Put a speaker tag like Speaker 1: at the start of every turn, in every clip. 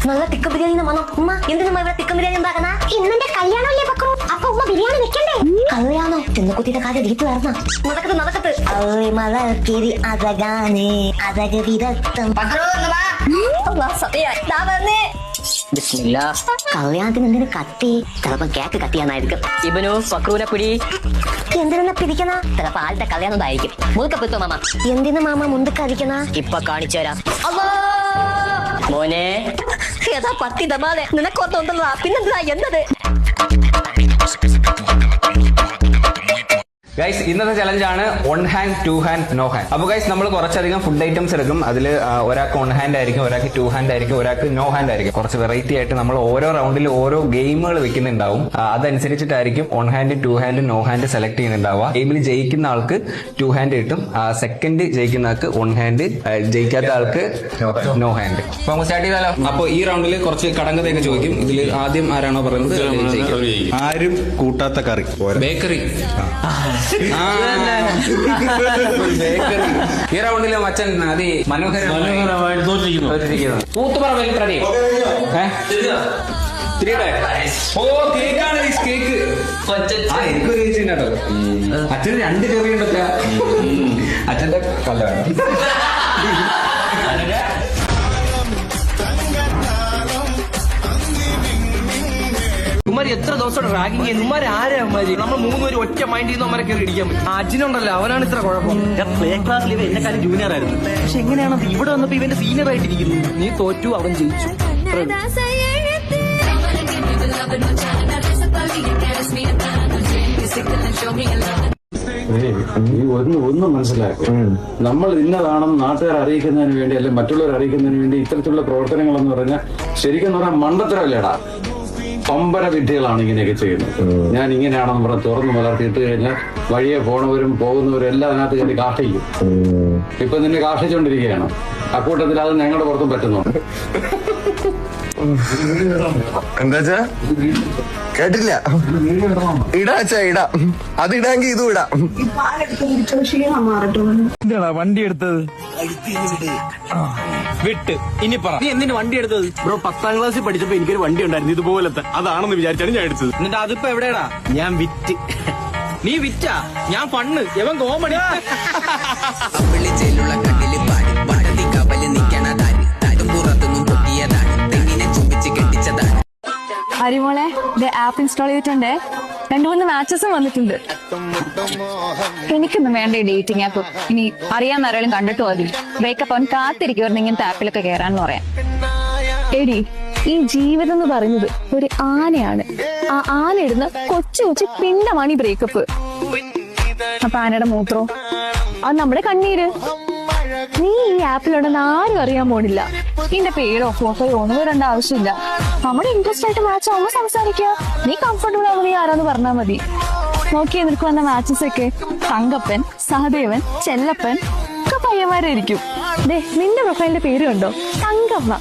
Speaker 1: നല്ല ചിക്കൻ ബിരിയാണി മണം. ഉമ്മ എന്തിനാ ഇവിടെ ചിക്കൻ ബിരിയാണി ഉണ്ടാക്കണ? ഇന്നെന്റെ കല്യാണമല്ലേ പക്രു, അപ്പൊ ഉമ്മ ബിരിയാണി വെക്കണ്ടേ? കല്യാണോ? ചെന്നക്കുട്ടിയുടെ കാര്യം വീട്ടിൽ വരണം. നടക്കത്ത് മലർക്കിരി അഴകാനേ അഴക് വിരക്തം. കല്യാണത്തിന് എന്തിനു കത്തി? ചിലപ്പോ കേക്ക് കത്തിയാന്നായിരിക്കും.
Speaker 2: ഇവനു പക്രൂനെ പിടി.
Speaker 1: എന്തിനാ പിടിക്കണ? ചിലപ്പോ ആദ്യത്തെ കല്യാണം ഉണ്ടായിരിക്കും. മുതുക്കപ്പിത്തോ മാമ? എന്തിനു മാമ മുണ്ടുക്ക് അടിക്കണ?
Speaker 2: ഇപ്പൊ കാണിച്ചു തരാം. മോനെ
Speaker 1: ഏതാ പത്തി ദമാലെ നിനക്കൊന്നുണ്ടല്ലോ, പിന്നെന്താ എന്തത്?
Speaker 3: ഗൈസ്, ഇന്നത്തെ ചലഞ്ചാണ് one hand, two hand, no hand. അപ്പൊ ഗൈസ്, നമ്മൾ കുറച്ചധികം ഫുഡ് ഐറ്റംസ് എടുക്കും. അതിൽ ഒരാൾക്ക് വൺ ഹാൻഡ് ആയിരിക്കും, ഒരാൾക്ക് ടു ഹാൻഡ് ആയിരിക്കും, ഒരാൾക്ക് നോ ഹാൻഡ് ആയിരിക്കും. കുറച്ച് വെറൈറ്റി ആയിട്ട് നമ്മൾ ഓരോ റൗണ്ടിൽ ഓരോ ഗെയിമുകൾ വെക്കുന്നുണ്ടാവും. അതനുസരിച്ചിട്ടായിരിക്കും one hand, two hand, no hand select ചെയ്യുന്നുണ്ടാവുക. ഗെയിമിൽ ജയിക്കുന്ന ആൾക്ക് ടു ഹാൻഡ് കിട്ടും, സെക്കൻഡ് ജയിക്കുന്ന ആൾക്ക് വൺ ഹാൻഡ്, ജയിക്കാത്ത ആൾക്ക് നോ ഹാൻഡ്. അപ്പൊ നമുക്ക് സ്റ്റാർട്ട് ചെയ്താലോ? അപ്പൊ ഈ റൗണ്ടിൽ കുറച്ച് കടങ്കഥയൊക്കെ ചോദിക്കും. ഇതിൽ ആദ്യം ആരാണോ പറയുന്നത്
Speaker 4: ആരും കൂട്ടാത്ത കറി
Speaker 3: ബേക്കറി. ഈ റൗണ്ടില് മച്ചൻ അതി മനോഹരമായി കൂത്തുപറമ്പിൽ പ്രദീപ്. ഓ, കേക്കാണ് കേക്ക്. എനിക്കൊരു കേട്ടോ. അച്ഛന് 2 കറി ഉണ്ടൊക്കെ. അച്ഛന്റെ കല്ലാണ്.
Speaker 5: ഉമ്മാര് എത്ര ദിവസം റാഗിങ് ചെയ്യുന്നു? ഉമ്മാര് ആരാ ഉമ്മാര്? നമ്മൾ 3 പേര് ഒറ്റ മൈൻഡിൽ നിന്ന് ഉമ്മാരെ കയറി ഇടിക്കാൻ പറ്റും. അജിനുണ്ടല്ലോ, അവനാണ് ഇത്ര കുഴപ്പം. ഞാൻ പ്ലേ ക്ലാസ്സിൽ ഇവ എന്നെക്കാളും ജൂനിയർ ആയിരുന്നു. പക്ഷെ എങ്ങനെയാണ് ഇവിടെ വന്നപ്പോ ഇവന്റെ സീനിയർ ആയിട്ടിരിക്കുന്നു? നീ തോറ്റു, അവൻ ജയിച്ചു.
Speaker 6: ഒന്നും മനസ്സിലാക്കും. നമ്മൾ ഇന്നതാണെന്ന് നാട്ടുകാർ അറിയിക്കുന്നതിന് വേണ്ടി അല്ലെങ്കിൽ മറ്റുള്ളവർ അറിയിക്കുന്നതിന് വേണ്ടി ഇത്തരത്തിലുള്ള പ്രവർത്തനങ്ങളെന്ന് പറഞ്ഞാൽ ശരിക്കും പറഞ്ഞാൽ മണ്ടത്തരല്ലേടാ. പമ്പര വിദ്യകളാണ് ഇങ്ങനെയൊക്കെ ചെയ്യുന്നത്. ഞാൻ ഇങ്ങനെയാണെന്ന് പറഞ്ഞ് തുറന്നു വളർത്തിയിട്ട് കഴിഞ്ഞാൽ വഴിയെ പോണവരും പോകുന്നവരും എല്ലാം അതിനകത്ത് കയറി കാഷ്ടിക്കും. ഇപ്പൊ നിന്നെ കാഷ്ടിച്ചുകൊണ്ടിരിക്കുകയാണ്. അക്കൂട്ടത്തിൽ അത് ഞങ്ങളുടെ പുറത്തും പറ്റുന്നുണ്ട്.
Speaker 4: എന്താച്ചാ കേട്ടില്ല? ഇടാച്ചാ ഇടാ, അത് ഇടാങ്കി ഇതും ഇടാം.
Speaker 5: എന്താ വണ്ടി എടുത്തത്? വിട്ട് ഇനി പറ, നീ എന്തിനു വണ്ടി എടുത്തത്?
Speaker 7: ബ്രോ, 10ാം ക്ലാസ്സിൽ പഠിച്ചപ്പോ എനിക്കൊരു വണ്ടി ഉണ്ടായിരുന്നു ഇതുപോലത്തെ. അതാണെന്ന് വിചാരിച്ചാണ് ഞാൻ എടുത്തത്.
Speaker 5: എന്നിട്ട് അതിപ്പോ എവിടെയാടാ?
Speaker 7: ഞാൻ വിറ്റ്.
Speaker 5: നീ വിറ്റാ? ഞാൻ ഫണ്ണ്, എവൻ കോമഡി.
Speaker 8: അരിമോളെ, ആപ്പ് ഇൻസ്റ്റാൾ ചെയ്തിട്ടുണ്ട്. 2-3 മാച്ചസും വന്നിട്ടുണ്ട്. എനിക്കൊന്നും വേണ്ട ഈ ഡേറ്റിംഗ് ആപ്പ്. ഇനി അറിയാവുന്ന ആരെങ്കിലും കണ്ടിട്ട് മതി. ബ്രേക്കപ്പ് അവൻ കാത്തിരിക്കുവായിരുന്നു ഇങ്ങനത്തെ ആപ്പിലൊക്കെ കയറാന്ന് പറയാം. എടി, ഈ ജീവിതം എന്ന് പറയുന്നത് ഒരു ആനയാണ്. ആ ആനയിടുന്ന കൊച്ചു കൊച്ചു പിണ്ടമാണ് ഈ ബ്രേക്കപ്പ്. അപ്പൊ ആനയുടെ മൂത്രോ അത് നമ്മുടെ കണ്ണീര്. നീ ഈ ആപ്പിലുണ്ടെന്ന് ആരും അറിയാൻ പോണില്ല. നിന്റെ പേരോ ഫോട്ടോയോ ഒന്നും ഇടേണ്ട ആവശ്യമില്ല. നമ്മുടെ ഇൻട്രസ്റ്റ് ആയിട്ട് മാച്ച് ആവുമ്പോ സംസാരിക്കുക. നീ കംഫർട്ടബിൾ ആവുമ്പോ നീ ആരാന്ന് പറഞ്ഞാൽ മതി. നോക്കിയേ, നിനക്ക് വന്ന മാച്ചസ് ഒക്കെ തങ്കപ്പൻ, സഹദേവൻ, ചെല്ലപ്പൻ ഒക്കെ പയ്യന്മാരായിരിക്കും. നിന്റെ പ്രൊഫൈലിന്റെ പേര് കണ്ടോ? തങ്കമ്മ.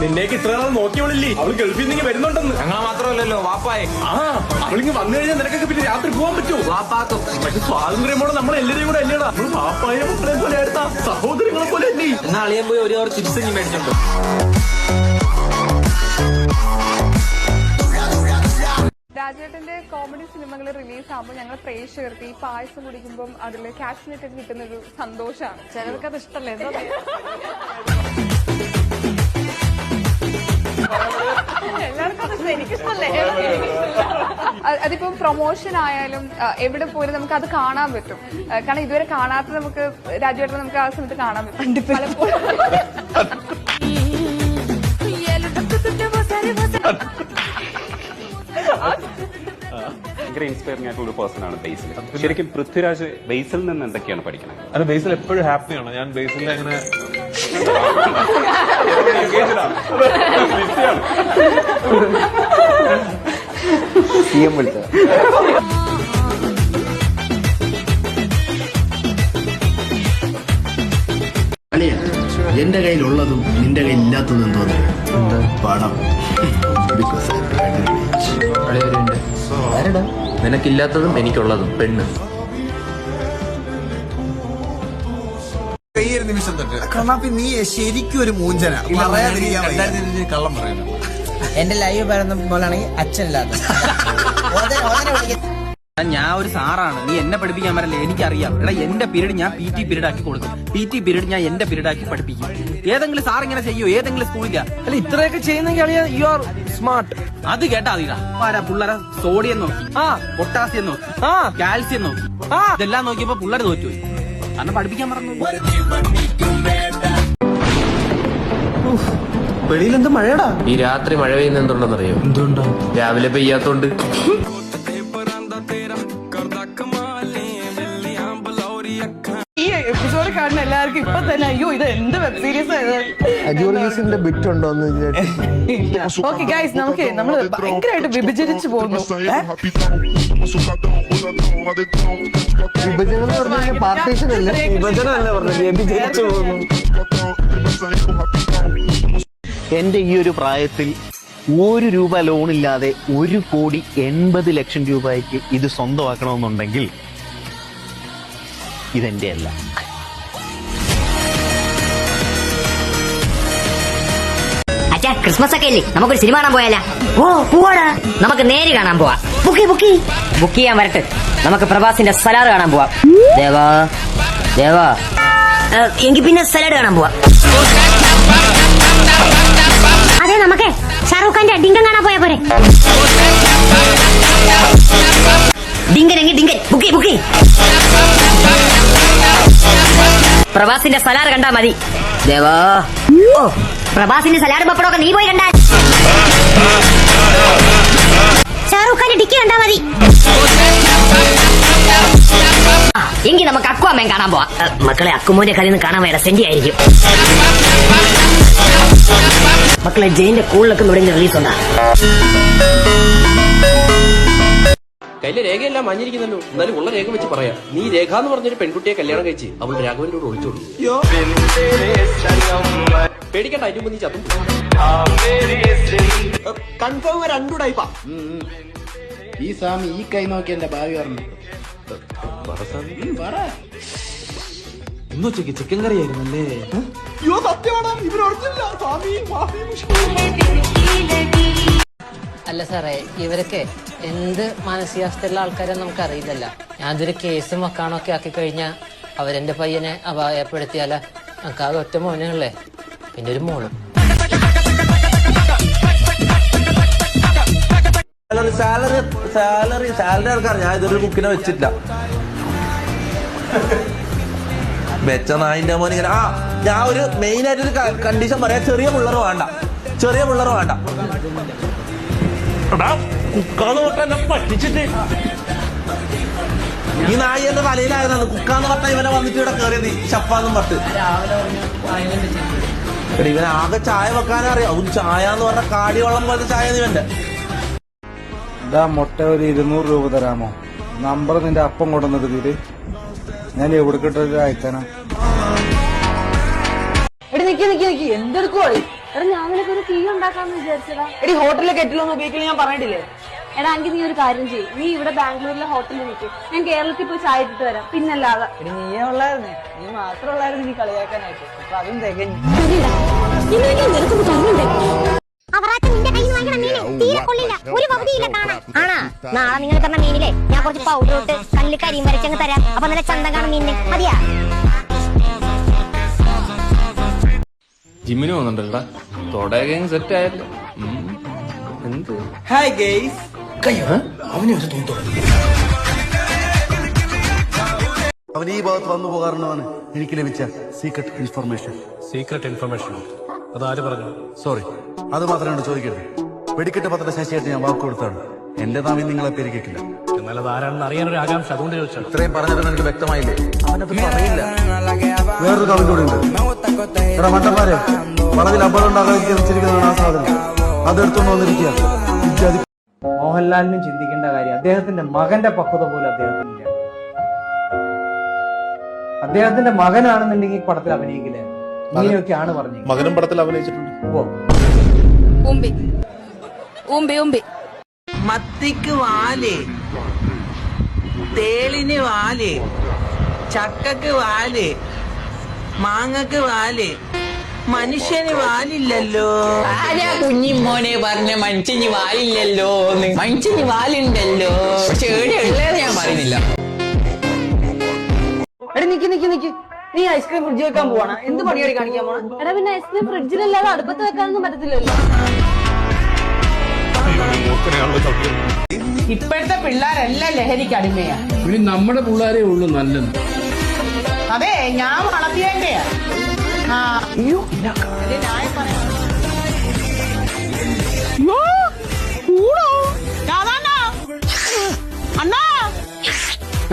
Speaker 7: നിന്നേക്ക് ഇത്ര നാൾ നോക്കിയോളില്ലേ? അവൾ ഗൾഫിൽ നിന്ന് വരുന്നുണ്ടെന്ന്.
Speaker 5: ഞങ്ങൾ മാത്രമല്ലല്ലോ, വാപ്പായെ.
Speaker 7: അവളിങ്ങ് വന്നു കഴിഞ്ഞാൽ നിനക്കൊക്കെ പിന്നെ രാത്രി പോകാൻ പറ്റുമോ?
Speaker 5: വാപ്പാക്കും.
Speaker 7: പക്ഷെ സ്വാതന്ത്ര്യമോടെ നമ്മൾ എല്ലാവരെയും കൂടെ അല്ലേടാ. നമ്മൾ വാപ്പായ മക്കളെ പോലെ അടുത്ത സഹോദരങ്ങളെ പോലെ അല്ലേ?
Speaker 5: എന്നാ അളിയാൻ പോയി ഒരു ചിപ്സ് ഇനി മേടിച്ചോണ്ടോ.
Speaker 8: രാജേട്ടന്റെ കോമഡി സിനിമകൾ റിലീസ് ആകുമ്പോൾ ഞങ്ങൾ പ്രേക്ഷകർക്ക് ഈ പായസം കുടിക്കുമ്പോൾ അതിൽ കാഷ്നറ്റ് കിട്ടുന്ന ഒരു സന്തോഷമാണ്. ചിലർക്ക് അത് ഇഷ്ടമല്ലേ? എല്ലാവർക്കും അത് എനിക്കിഷ്ടമല്ലേ? അതിപ്പം പ്രൊമോഷൻ ആയാലും എവിടെ പോലും നമുക്ക് അത് കാണാൻ പറ്റും. കാരണം ഇതുവരെ കാണാത്ത നമുക്ക് രാജേട്ടനെ നമുക്ക് ആ സമയത്ത് കാണാൻ പറ്റും പലപ്പോഴും.
Speaker 9: ഭയങ്കര ഇൻസ്പയറിംഗ് ആയിട്ടുള്ള ഒരു പേഴ്സൺ ആണ് ബേസിൽ. ശരിക്കും പൃഥ്വിരാജ് ബേസിൽ നിന്ന് എന്തൊക്കെയാണ് പഠിക്കുന്നത്?
Speaker 4: അത് ബേസിൽ എപ്പോഴും ഹാപ്പിയാണ്. ഞാൻ ബേസിൽ അങ്ങനെ
Speaker 7: എന്റെ കയ്യിലുള്ളതും നിന്റെ കയ്യിൽ ഇല്ലാത്തതും എന്തോന്നു പണം.
Speaker 5: നിനക്കില്ലാത്തതും എനിക്കുള്ളതും പെണ്ണ്.
Speaker 7: നിമിഷം തൊട്ട് കണ്ണാപ്പി നീ ശരിക്കും ഒരു മൂഞ്ചന കള്ളം പറയുന്നു.
Speaker 5: എന്റെ ലൈവ് പറയുന്ന പോലാണെങ്കിൽ അച്ഛനില്ലാത്ത ഞാൻ ഒരു സാറാണ്. നീ എന്നെ പഠിപ്പിക്കാൻ വരല്ലേ, എനിക്കറിയാം. എടാ എന്റെ പീരീഡ് ഞാൻ PT പീരീഡ് ആക്കി കൊടുക്കും. PT പീരീഡ് ഞാൻ എന്റെ പീരീഡ് ആക്കി പഠിപ്പിക്കും. ഏതെങ്കിലും സാർ ഇങ്ങനെ ചെയ്യോ? ഏതെങ്കിലും സ്കൂളില്ല. അല്ല ഇത്രയൊക്കെ ചെയ്യുന്നെങ്കിൽ യു ആർ സ്മാർട്ട്. അത് കേട്ടാ അതിടാ പിള്ളേരെ സോഡിയം നോക്കി, പൊട്ടാസ്യം നോക്കി, കാൽസ്യം നോക്കി, ഇതെല്ലാം നോക്കിയപ്പോ പിള്ളേർ തോറ്റുപോയി. കാരണം പഠിപ്പിക്കാൻ പറഞ്ഞു.
Speaker 7: വെളിയിൽ എന്ത് മഴയടാ?
Speaker 5: ഈ രാത്രി മഴ പെയ്യുന്ന എന്തുണ്ടെന്നറിയോ? എന്തുണ്ടോ? രാവിലെ പെയ്യാത്തോണ്ട്.
Speaker 8: ഈ എപ്പിസോഡ് കാണുന്ന എല്ലാവർക്കും ഇപ്പൊ തന്നെ അയ്യോ ഇത് എന്ത് വെബ് സീരീസ്
Speaker 7: അജൂറിന്റെ ബിറ്റ് ഉണ്ടോ?
Speaker 8: ഓക്കെ ഗൈസ്, നമ്മള് ഭയങ്കരമായിട്ട് വിഭജിച്ചു പോകുന്നു.
Speaker 7: വിഭജനം എന്ന് പറഞ്ഞാൽ പാർട്ടീഷൻ അല്ല, വിഭജനമല്ല പറഞ്ഞത്, വ്യഭിചരിച്ചു പോകുന്നു.
Speaker 10: എന്റെ ഈ ഒരു പ്രായത്തിൽ ₹1 ലോണില്ലാതെ 1,80,00,000 രൂപയ്ക്ക് ഇത് സ്വന്തമാക്കണമെന്നുണ്ടെങ്കിൽ ഇതെന്റെ അല്ല.
Speaker 1: അച്ഛാ ക്രിസ്മസ് ഒക്കെ അല്ലേ, നമുക്കൊരു സിനിമ കാണാൻ പോയാലോ? ഓ പോവാടാ, നമുക്ക് നേരി കാണാൻ പോവാ. ബുക്ക് ചെയ്യാൻ വരട്ടെ. നമുക്ക് പ്രഭാസിന്റെ സലാഡ് കാണാൻ പോവാം. ദേവാ എങ്കിൽ പിന്നെ സലാഡ് കാണാൻ പോവാം. അതെ നമുക്ക് ഷാറൂഖ് ഖാന്റെ ഡിങ്കൻ കാണാൻ പോയാ പോരെ? ഡിങ്കനെങ്കിൽ ഡിങ്കൻ ബുക്ക്. പ്രഭാസിന്റെ സലാഡ് കണ്ടാ മതി. ദേവാ ഓ പ്രഭാസിന്റെ സലാഡ് പപ്പടമൊക്കെ നീ പോയി കണ്ടാ. ഷാറൂഖ് ഖാന്റെ ഡിക്കി കണ്ടാ മതി. എങ്കിൽ നമുക്ക് അക്വാമാൻ കാണാൻ പോവാം. മക്കളെ അക്കുമോന്റെ കളിയിൽ നിന്ന് കാണാൻ വേറെ സെന്റി ആയിരിക്കും. മക്കളെ ജയിന്റെ കൂളിലൊക്കെ ഇവിടെ റിലീസ് ഉണ്ടാ.
Speaker 5: കയ്യിലെ രേഖയെല്ലാം മഞ്ഞിരിക്കുന്നല്ലോ. എന്നാലും ഉള്ള രേഖ വെച്ച് പറയാം. നീ രേഖ എന്ന് പറഞ്ഞൊരു പെൺകുട്ടിയെ കല്യാണം കഴിച്ച് അവൾ രാഘവന്റെ കൂടെ ഒളിച്ചോളൂ. പേടിക്കണ്ട, അതിന് മുമ്പ് നീ ചത്തും. കൺഫേം 2 ടൈപ്പാ.
Speaker 7: ഈ സ്വാമി ഈ കൈ നോക്കി എന്റെ ഭാവി പറഞ്ഞു.
Speaker 5: ഇന്നൊച്ചയ്ക്ക് ചിക്കൻ കറി ആയിരുന്നല്ലേ?
Speaker 2: അല്ല സാറേ, ഇവരൊക്കെ എന്ത് മാനസികാവസ്ഥയുള്ള ആൾക്കാരെ നമുക്കറിയില്ലല്ലോ. ഞാനൊരു കേസും വക്കാണൊക്കെ ആക്കി കഴിഞ്ഞാൽ അവരെന്റെ പയ്യനെ അപായപ്പെടുത്തിയാല. നമുക്കാകെ ഒറ്റ മോനുള്ളേ, പിന്നെ ഒരു മോളും.
Speaker 5: സാലറി ആൾക്കാർ ഞാൻ ഇതൊരു ബുക്കിനെ വെച്ചിട്ടില്ല. വെച്ച നായിന്റെ മോൻ ഇങ്ങനെ ഞാൻ ഒരു മെയിൻ ആയിട്ടൊരു കണ്ടീഷൻ പറയാം. ചെറിയ പിള്ളേർ വേണ്ട. കുക്കാന്ന് പറഞ്ഞ പഠിച്ചിട്ട് ഈ നായി എന്റെ തലയിലായതാണ്. കുക്കാന്ന് പറഞ്ഞ ഇവനെ വന്നിട്ട് ഇവിടെ കയറിയത് ഷപ്പാന്നും പത്ത്. ഇവൻ ആകെ ചായ വെക്കാനറിയാം. ചായ എന്ന് പറഞ്ഞ കാടിവെള്ളം പോലത്തെ ചായ ഇവന്റെ.
Speaker 6: മുട്ട ഒരു 200 രൂപ തരാമോ? നമ്പർ നിന്റെ അപ്പം കൊണ്ടുവന്നത് വീട് ഞാൻ എവിടെ കിട്ടത് അയക്കാനാ?
Speaker 8: എന്തെടുക്കോ? എടാ ഞാൻ നിനക്ക് ഒരു തീ ഉണ്ടാക്കാന്ന് വിചാരിച്ചടാ. എടി ഹോട്ടലിലെ കെറ്റിലൊന്നും ഉപയോഗിക്കില്ല ഞാൻ പറഞ്ഞിട്ടില്ലേ? എടാ എങ്കിൽ നീ ഒരു കാര്യം ചെയ്യും, നീ ഇവിടെ ബാംഗ്ലൂരിലെ ഹോട്ടലിൽ നിൽക്കും, ഞാൻ കേരളത്തിൽ പോയി ചായ ഇട്ടിട്ട് വരാം. പിന്നല്ലാതെ നീയേ ഉള്ളായിരുന്നേ, നീ മാത്രം ഉള്ളായിരുന്നു നീ കളിയാക്കാനായിട്ട്. അപ്പൊ അതും തികഞ്ഞു.
Speaker 1: നാളെ നിങ്ങൾ പറഞ്ഞ മീനിലെ ഞാൻ കുറച്ച് പൗഡർ ഇട്ട് കല്ലിൽ കരിയും വരച്ചങ്ങ് തരാം. അപ്പൊ നല്ല ചന്തം കാണും മീനിന്. മതിയാ?
Speaker 3: ജിമ്മിന് പോകുന്നുണ്ടല്ലോ. തൊടകെ സെറ്റ് ആയല്ലോ. എന്ത്
Speaker 5: ഹായ് ഗെയ്സ്.
Speaker 7: അവൻ ഈ ഭാഗത്ത് വന്നു പോകാറുള്ളതാണ് എനിക്ക് ലഭിച്ച സീക്രട്ട് ഇൻഫർമേഷൻ.
Speaker 4: അതാര് പറഞ്ഞു?
Speaker 7: സോറി, അത് മാത്രമാണ് ചോദിക്കരുത്. വെടിക്കെട്ട് പത്ര ശശിയായിട്ട് ഞാൻ വാക്ക് കൊടുത്താണ്. എന്റെ നാമി നിങ്ങളെ പേരിക്കില്ല.
Speaker 4: എന്നാൽ അത് ആരാണെന്ന് അറിയാനൊരു ആകാംക്ഷ, അതുകൊണ്ട് ചോദിച്ചാൽ.
Speaker 7: ഇത്രയും പറഞ്ഞിട്ട് എനിക്ക് വ്യക്തമായില്ലേ? അവനത് പറയില്ല. വേറൊരു കമന്റ് കൂടെ ഉണ്ട്. എടാ മണ്ടന്മാരെ, വളവിൽ അപകടം ഉണ്ടാകാതിരിക്കാൻ വെച്ചിരിക്കുന്നതാണ് ആ സാധനം. അതെടുത്തോണ്ട് വന്നിരിക്കുക.
Speaker 5: മോഹൻലാലിനും ചിന്തിക്കേണ്ട കാര്യം അദ്ദേഹത്തിന്റെ മകന്റെ പക്വത പോലും അദ്ദേഹത്തിന്റെ മകനാണെന്നുണ്ടെങ്കിൽ പടത്തിൽ അഭിനയിക്കില്ല. ഇങ്ങനെയൊക്കെയാണ് പറഞ്ഞത്.
Speaker 7: മകനും പടത്തിൽ അഭിനയിച്ചിട്ടുണ്ട്.
Speaker 5: മത്തിക്ക് വാല്, തേളിന് വാല്, ചക്കക്ക് വാല്, മാങ്ങക്ക് വാല്, മനുഷ്യന് വാലില്ലല്ലോ.
Speaker 2: ആരാ കുഞ്ഞിമോനെ പറഞ്ഞ മനുഷ്യന് വാലില്ലല്ലോ? മനുഷ്യന് വാലുണ്ടല്ലോ, പക്ഷെ എവിടെയുള്ളത് ഞാൻ പറയുന്നില്ല.
Speaker 5: എടാ നിക്ക് നിക്ക് നിക്ക്, നീ ഐസ്ക്രീം ഫ്രിഡ്ജ് വെക്കാൻ പോവാണ്. എന്ത് പണിയാണ് കാണിക്കാൻ പോണ?
Speaker 8: എടാ പിന്നെ ഐസ്ക്രീം ഫ്രിഡ്ജിലല്ലാതെ അടുപ്പത്ത് വെക്കാനൊന്നും പറ്റത്തില്ലല്ലോ.
Speaker 5: ഇപ്പോഴത്തെ പിള്ളേരെല്ലാം ലഹരിക്ക് അടിമയാ.
Speaker 6: ഇനി നമ്മുടെ പിള്ളേരേ ഉള്ളൂ നല്ലത്.
Speaker 5: അതെ, ഞാൻ വളർത്തിയതിന്റെയാ.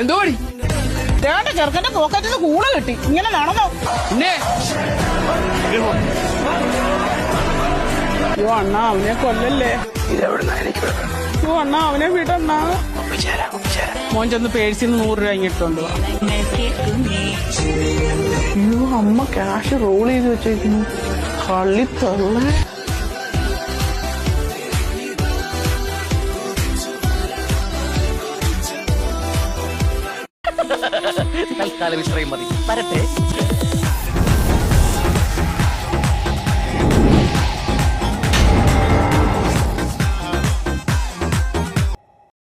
Speaker 6: എന്തോടി
Speaker 5: ചെറുക്കന്റെ പോക്കറ്റിൽ കൂടെ കിട്ടി. ഇങ്ങനെ നടന്നോ? അണ്ണാ അവനെ കൊല്ലല്ലേ. അണ്ണാ അവനെ വിടണ്ണ. മോൻ ചെന്ന് പേഴ്സിന്ന് 100 രൂപ ഇങ്ങിട്ടുണ്ട്. അയ്യോ, അമ്മ ക്യാഷ് റോൾ ചെയ്ത് വെച്ചേക്കുന്നു. കള്ളിത്തള്ള.
Speaker 10: തൽക്കാലം ഇത്രയും മതി. വരട്ടെ.